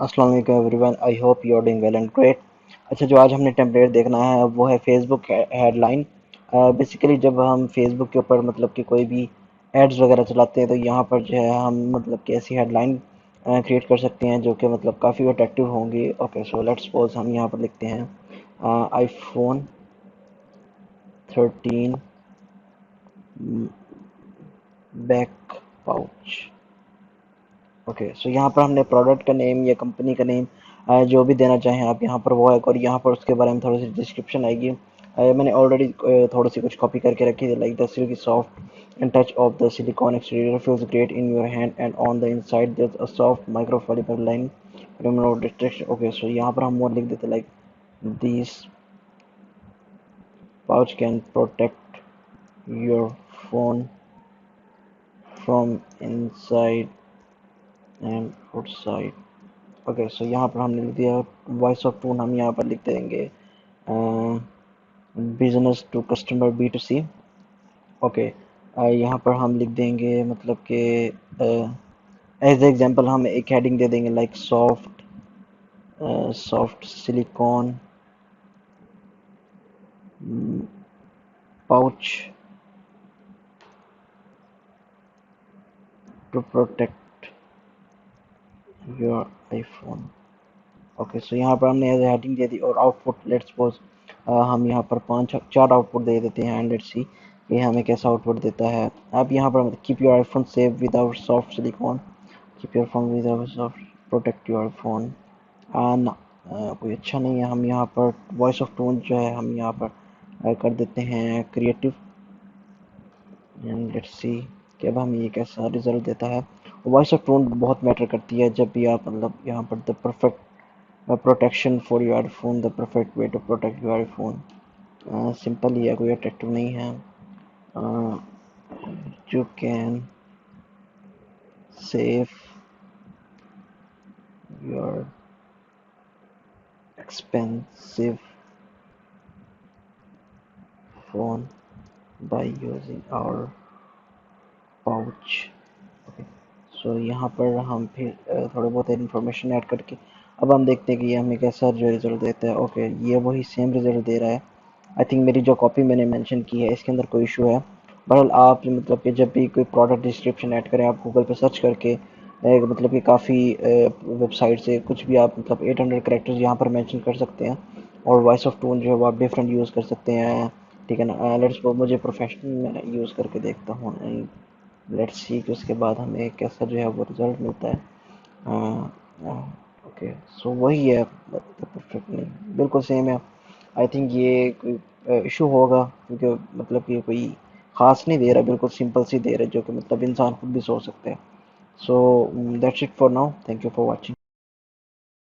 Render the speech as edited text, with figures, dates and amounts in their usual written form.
अस्सलाम वालेकुम everyone, I hope you are doing well and great. अच्छा, जो आज हमने टेम्पलेट देखना है वो है फेसबुक हेडलाइन। बेसिकली जब हम फेसबुक के ऊपर मतलब कि कोई भी एड्स वगैरह चलाते हैं तो यहाँ पर जो है हम मतलब कि ऐसी हेडलाइन क्रिएट कर सकते हैं जो कि मतलब काफ़ी अट्रैक्टिव होंगी। ओके, सो लेट्स सपोज हम यहाँ पर लिखते हैं iPhone 13 back pouch. Okay, so यहाँ पर हमने प्रोडक्ट का नेम या कंपनी का नेम जो भी देना चाहें आप यहाँ पर वो है, और यहाँ पर उसके बारे में थोड़ी सी डिस्क्रिप्शन आएगी। मैंने ऑलरेडी थोड़ी सी कुछ कॉपी करके रखी है, like the silky soft and touch of the silicone exterior feels great in your hand and on the inside there's a soft microfiber line remove distraction. Okay, so यहाँ पर हम और लिख देते like these pouch can protect your phone from inside and outside. Okay, so यहाँ पर हमने लिख दिया वॉइस ऑफ टोन, हम यहाँ पर लिख देंगे business to customer B2C। Okay, यहाँ पर हम लिख देंगे मतलब कि एज एग्जांपल हम एक हेडिंग दे देंगे like soft silicone pouch to protect your iPhone. Okay, so यहाँ पर हमने एज हेडिंग दे दी और आउटपुट लेट्स सपोज हम यहाँ पर पांच चार आउटपुट दे देते हैं एंड लेट्स सी ये हमें कैसा आउटपुट देता है। अब यहाँ पर keep your iPhone safe without soft silicon, keep your phone without soft, protect your phone. ना, कोई अच्छा नहीं है। हम यहाँ पर वॉइस ऑफ टोन जो है हम यहाँ पर कर देते हैं क्रिएटिव एंड लेट्स सी कि अब हमें ये कैसा रिजल्ट देता है। वॉइस ऑफ टोन बहुत मैटर करती है जब भी आप मतलब यहाँ पर the perfect protection for your phone, the perfect way to protect your phone. Simple ही है, कोई अट्रैक्टिव नहीं है। You can save your expensive phone by using our pouch। Okay, so यहाँ पर हम फिर थोड़े बहुत इन्फॉर्मेशन ऐड करके अब हम देखते हैं कि ये हमें कैसा जो रिजल्ट देता है। ओके, ये वही सेम रिजल्ट दे रहा है। आई थिंक मेरी जो कॉपी मैंने मेंशन की है इसके अंदर कोई इशू है। बहरहाल आप मतलब कि जब भी कोई प्रोडक्ट डिस्क्रिप्शन ऐड करें आप गूगल पे सर्च करके मतलब कि काफ़ी वेबसाइट से कुछ भी आप मतलब 800 कैरेक्टर्स यहाँ पर मेंशन कर सकते हैं और वॉइस ऑफ टोन जो है वो आप डिफरेंट यूज़ कर सकते हैं। ठीक है ना, लेट्स मुझे प्रोफेशनल में यूज़ करके देखता हूँ एंड लेट्स सी कि उसके बाद हमें कैसा जो है वो रिजल्ट मिलता है। ओके, सो वही है, परफेक्ट नहीं बिल्कुल सेम है। आई थिंक ये कोई इशू होगा क्योंकि मतलब कि कोई ख़ास नहीं दे रहा, बिल्कुल सिंपल सी दे रहा है जो कि मतलब इंसान खुद भी सोच सकते हैं। So that's it for now, thank you for watching.